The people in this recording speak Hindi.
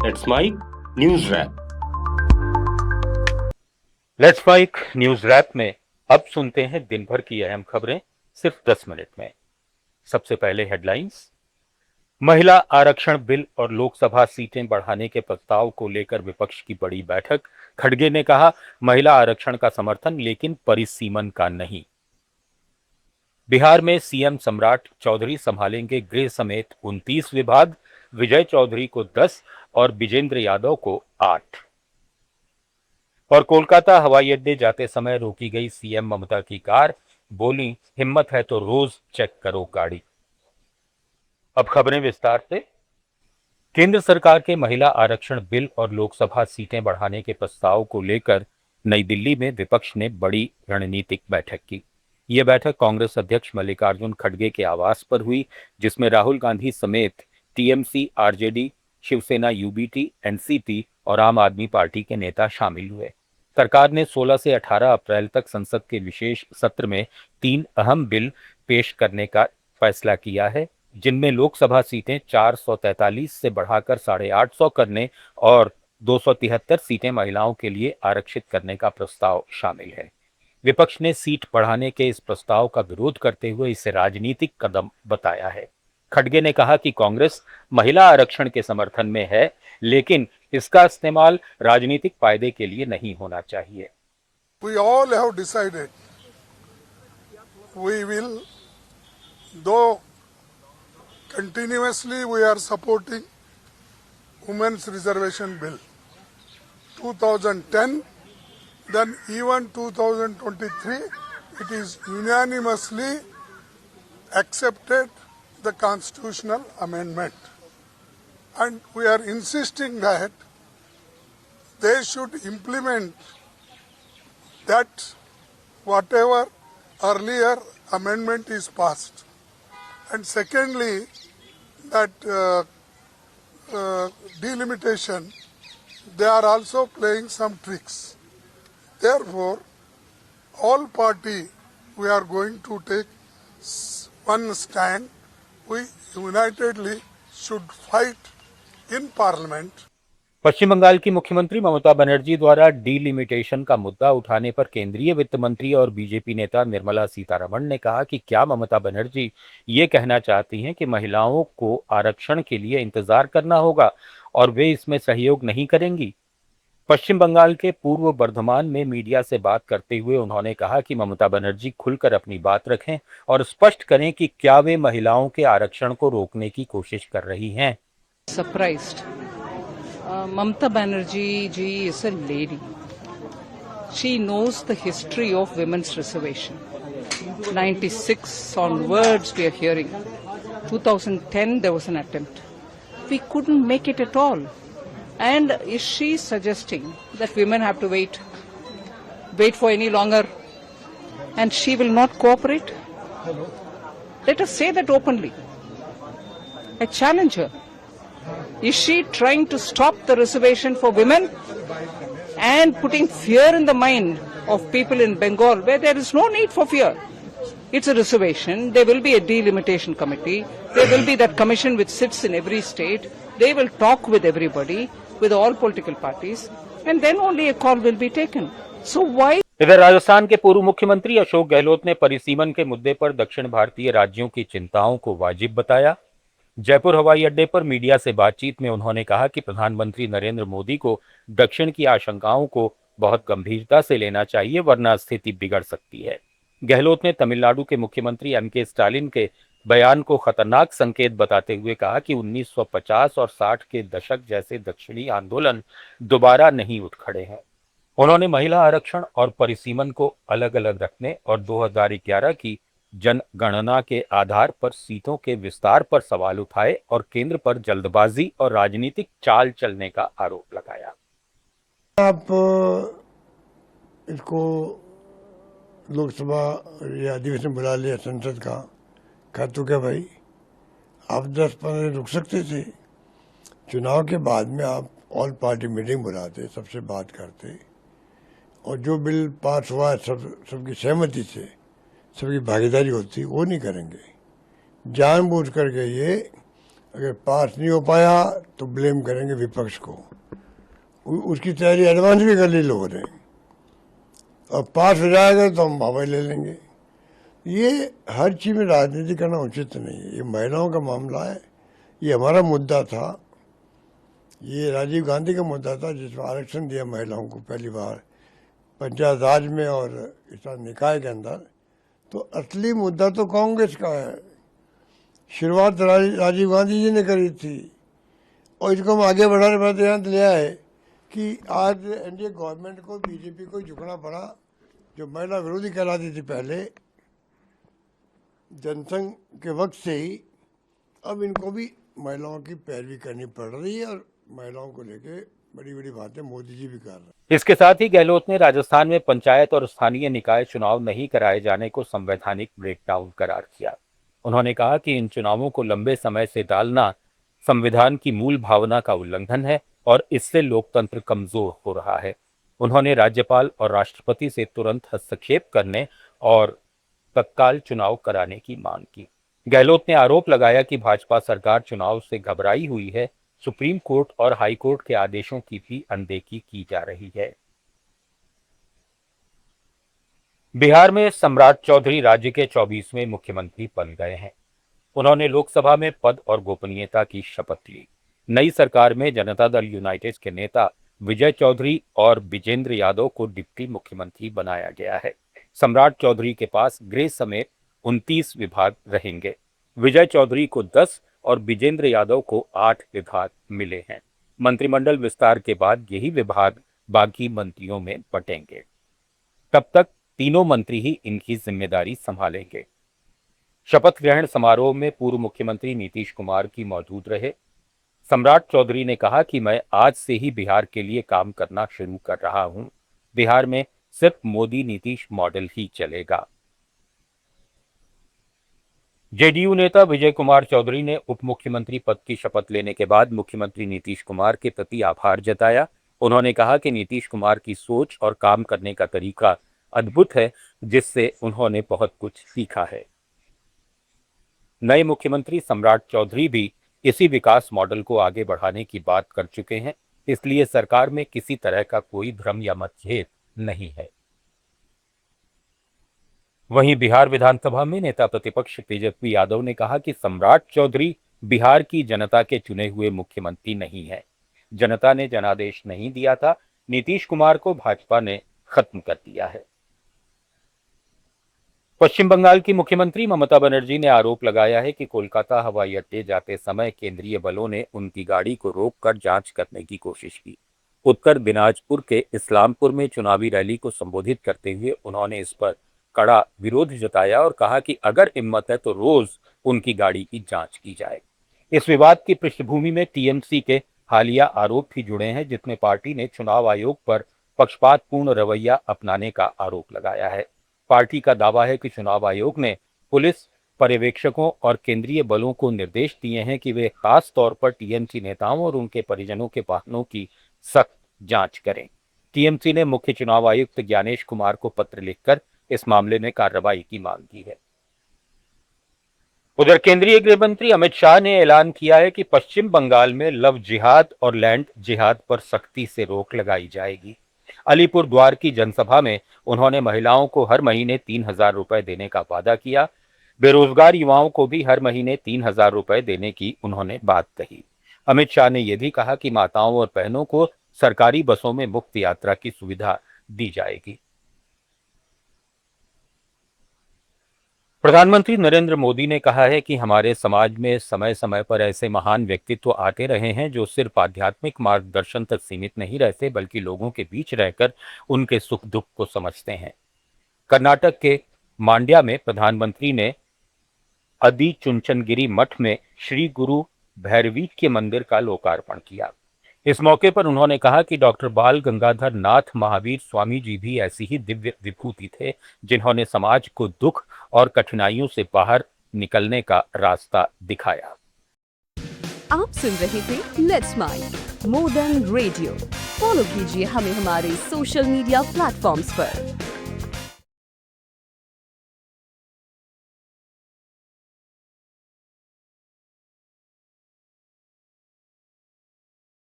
Let's mic news wrap. Let's mic news wrap में अब सुनते हैं दिन भर की अहम खबरें सिर्फ 10 मिनट में। सबसे पहले हेडलाइंस। महिला आरक्षण बिल और लोकसभा सीटें बढ़ाने के प्रस्ताव को लेकर विपक्ष की बड़ी बैठक। खड़गे ने कहा, महिला आरक्षण का समर्थन लेकिन परिसीमन का नहीं। बिहार में सीएम सम्राट चौधरी संभालेंगे गृह समेत 29 विभाग। विजय चौधरी को 10 और विजेंद्र यादव को 8। और कोलकाता हवाई अड्डे जाते समय रोकी गई सीएम ममता की कार। बोली, हिम्मत है तो रोज चेक करो गाड़ी। अब खबरें विस्तार से। केंद्र सरकार के महिला आरक्षण बिल और लोकसभा सीटें बढ़ाने के प्रस्ताव को लेकर नई दिल्ली में विपक्ष ने बड़ी रणनीतिक बैठक की। यह बैठक कांग्रेस अध्यक्ष मल्लिकार्जुन खड़गे के आवास पर हुई, जिसमें राहुल गांधी समेत TMC, RJD, Shiv Sena, UBT, NCP और आम आदमी पार्टी के नेता शामिल हुए। सरकार ने 16 से 18 अप्रैल तक संसद के विशेष सत्र में 3 अहम बिल पेश करने का फैसला किया है, जिनमें लोकसभा सीटें 443 से बढ़ाकर 850 करने और 273 सीटें महिलाओं के लिए आरक्षित करने का प्रस्ताव शामिल है। विपक्ष ने सीट बढ़ाने के इस प्रस्ताव का विरोध करते हुए इसे राजनीतिक कदम बताया है। खड़गे ने कहा कि कांग्रेस महिला आरक्षण के समर्थन में है, लेकिन इसका इस्तेमाल राजनीतिक फायदे के लिए नहीं होना चाहिए। We all have decided we will, though continuously we are supporting Women's Reservation Bill 2010, then even 2023, it is unanimously accepted the constitutional amendment. And we are insisting that they should implement that whatever earlier amendment is passed. And secondly, that delimitation, they are also playing some tricks. Therefore, all party, we are going to take one stand. We unitedly should fight in parliament. पश्चिम बंगाल की मुख्यमंत्री ममता बनर्जी द्वारा डीलिमिटेशन का मुद्दा उठाने पर केंद्रीय वित्त मंत्री और बीजेपी नेता निर्मला सीतारमण ने कहा कि क्या ममता बनर्जी ये कहना चाहती हैं कि महिलाओं को आरक्षण के लिए इंतजार करना होगा और वे इसमें सहयोग नहीं करेंगी। पश्चिम बंगाल के पूर्व बर्धमान में मीडिया से बात करते हुए उन्होंने कहा कि ममता बनर्जी खुलकर अपनी बात रखें और स्पष्ट करें कि क्या वे महिलाओं के आरक्षण को रोकने की कोशिश कर रही हैं। Surprised. Mamata Banerjee ji is a lady. She knows the history of women's reservation. 96 onwards we are hearing. 2010 there was an attempt. We couldn't make it at all. And is she suggesting that women have to wait for any longer and she will not cooperate? Let us say that openly. I challenge her. Is she trying to stop the reservation for women and putting fear in the mind of people in Bengal where there is no need for fear? It's a reservation. There will be a delimitation committee. There will be that commission which sits in every state. They will talk with everybody, with all political parties, and then only a call will be taken. So why? इधर राजस्थान के पूर्व मुख्यमंत्री अशोक गहलोत ने परिसीमन के मुद्दे पर दक्षिण भारतीय राज्यों की चिंताओं को वाजिब बताया। जयपुर हवाई अड्डे पर मीडिया से बातचीत में उन्होंने कहा कि प्रधानमंत्री नरेंद्र मोदी को दक्षिण की आशंकाओं को बहुत गंभीरता से लेना चाहिए, वरना स्थिति बिगड़ सकती है। गहलोत ने तमिलनाडु के मुख्यमंत्री एमके स्टालिन के बयान को खतरनाक संकेत बताते हुए कहा कि 1950 और 60 के दशक जैसे दक्षिणी आंदोलन दोबारा नहीं उठ खड़े हैं। उन्होंने महिला आरक्षण और परिसीमन को अलग अलग रखने और 2011 की जनगणना के आधार पर सीटों के विस्तार पर सवाल उठाए और केंद्र पर जल्दबाजी और राजनीतिक चाल चलने का आरोप लगाया। आप इसको लोकसभा या अधिवेशन बुला लिया संसद का, कहा तो क्या भाई, आप 10-15 दिन रुक सकते थे। चुनाव के बाद में आप ऑल पार्टी मीटिंग बुलाते, सबसे बात करते और जो बिल पास हुआ सबकी सहमति से, सबकी भागीदारी होती, वो नहीं करेंगे। जानबूझ करके ये अगर पास नहीं हो पाया तो ब्लेम करेंगे विपक्ष को। उसकी तैयारी एडवांस भी कर ली लोगों ने, और पास हो जाएगा तो हम हवाई ले लेंगे। ये हर चीज में राजनीति करना उचित नहीं है। ये महिलाओं का मामला है, ये हमारा मुद्दा था, ये राजीव गांधी का मुद्दा था जिसमें आरक्षण दिया महिलाओं को पहली बार पंचायत राज में और इस निकाय के अंदर। तो असली मुद्दा तो कांग्रेस का है, शुरुआत राजीव गांधी जी ने करी थी, और इसको हम आगे बढ़ाने पर ध्यान दिया है कि आज एनडीए गवर्नमेंट को, बीजेपी को झुकना पड़ा, जो महिला विरोधी कहलाती थी पहले जनसंघ के वक्त से ही। अब इनको भी महिलाओं की पैरवी करनी पड़ रही है, और महिलाओं को लेके बड़ी बड़ी बातें मोदी जी भी कर रहे हैं। इसके साथ ही गहलोत ने राजस्थान में पंचायत और स्थानीय निकाय चुनाव नहीं कराए जाने को संवैधानिक ब्रेकडाउन करार किया। उन्होंने कहा कि इन चुनावों को लंबे समय से टालना संविधान की मूल भावना का उल्लंघन है और इससे लोकतंत्र कमजोर हो रहा है। उन्होंने राज्यपाल और राष्ट्रपति से तुरंत हस्तक्षेप करने और तत्काल चुनाव कराने की मांग की। गहलोत ने आरोप लगाया कि भाजपा सरकार चुनाव से घबराई हुई है, सुप्रीम कोर्ट और हाई कोर्ट के आदेशों की भी अनदेखी की जा रही है। बिहार में सम्राट चौधरी राज्य के 24वें मुख्यमंत्री बन गए हैं। उन्होंने लोकसभा में पद और गोपनीयता की शपथ ली। नई सरकार में जनता दल यूनाइटेड के नेता विजय चौधरी और विजेंद्र यादव को डिप्टी मुख्यमंत्री बनाया गया है। सम्राट चौधरी के पास गृह समेत 29 विभाग रहेंगे। विजय चौधरी को 10 और विजेंद्र यादव को 8 विभाग मिले हैं। मंत्रिमंडल विस्तार के बाद यही विभाग बाकी मंत्रियों में बटेंगे। तब तक तीनों मंत्री ही इनकी जिम्मेदारी संभालेंगे। शपथ ग्रहण समारोह में पूर्व मुख्यमंत्री नीतीश कुमार की मौजूद रहे। सम्राट चौधरी ने कहा कि मैं आज से ही बिहार के लिए काम करना शुरू कर रहा हूं। बिहार में सिर्फ मोदी नीतीश मॉडल ही चलेगा। जेडीयू नेता विजय कुमार चौधरी ने उप मुख्यमंत्री पद की शपथ लेने के बाद मुख्यमंत्री नीतीश कुमार के प्रति आभार जताया। उन्होंने कहा कि नीतीश कुमार की सोच और काम करने का तरीका अद्भुत है, जिससे उन्होंने बहुत कुछ सीखा है। नए मुख्यमंत्री सम्राट चौधरी भी इसी विकास मॉडल को आगे बढ़ाने की बात कर चुके हैं, इसलिए सरकार में किसी तरह का कोई भ्रम या मतभेद नहीं है। वहीं बिहार विधानसभा में नेता प्रतिपक्ष तेजस्वी यादव ने कहा कि सम्राट चौधरी बिहार की जनता के चुने हुए मुख्यमंत्री नहीं है। जनता ने जनादेश नहीं दिया था, नीतीश कुमार को भाजपा ने खत्म कर दिया है। पश्चिम बंगाल की मुख्यमंत्री ममता बनर्जी ने आरोप लगाया है कि कोलकाता हवाई अड्डे जाते समय केंद्रीय बलों ने उनकी गाड़ी को रोककर जांच करने की कोशिश की। उत्तर दिनाजपुर के इस्लामपुर में चुनावी रैली को संबोधित करते हुए उन्होंने इस पर कड़ा विरोध जताया और कहा कि अगर हिम्मत है तो रोज उनकी गाड़ी की जांच की जाए। इस विवाद की पृष्ठभूमि में टीएमसी के हालिया आरोप भी जुड़े हैं, जिसमें पार्टी ने चुनाव आयोग पर पक्षपातपूर्ण रवैया अपनाने का आरोप लगाया है। पार्टी का दावा है कि चुनाव आयोग ने पुलिस पर्यवेक्षकों और केंद्रीय बलों को निर्देश दिए हैं कि वे खास तौर पर टीएमसी नेताओं और उनके परिजनों के वाहनों की सख्त जांच करें। टीएमसी ने मुख्य चुनाव आयुक्त ज्ञानेश कुमार को पत्र लिखकर इस मामले में कार्रवाई की मांग की है। उधर केंद्रीय गृह मंत्री अमित शाह ने ऐलान किया है कि पश्चिम बंगाल में लव जिहाद और लैंड जिहाद पर सख्ती से रोक लगाई जाएगी। अलीपुर द्वार की जनसभा में उन्होंने महिलाओं को हर महीने 3,000 रुपए देने का वादा किया। बेरोजगार युवाओं को भी हर महीने 3,000 रुपए देने की उन्होंने बात कही। अमित शाह ने यह भी कहा कि माताओं और बहनों को सरकारी बसों में मुफ्त यात्रा की सुविधा दी जाएगी। प्रधानमंत्री नरेंद्र मोदी ने कहा है कि हमारे समाज में समय समय पर ऐसे महान व्यक्तित्व आते रहे हैं जो सिर्फ आध्यात्मिक मार्गदर्शन तक सीमित नहीं रहते बल्कि लोगों के बीच रहकर उनके सुख दुख को समझते हैं। कर्नाटक के मांड्या में प्रधानमंत्री ने अदी चुनचनगिरी मठ में श्री गुरु भैरवी के मंदिर का लोकार्पण किया। इस मौके पर उन्होंने कहा कि डॉक्टर बाल गंगाधर नाथ महावीर स्वामी जी भी ऐसी ही दिव्य विभूति थे जिन्होंने समाज को दुख और कठिनाइयों से बाहर निकलने का रास्ता दिखाया। आप सुन रहे थे let's mind more than radio. Follow कीजिए हमें हमारे सोशल मीडिया प्लेटफॉर्म्स पर।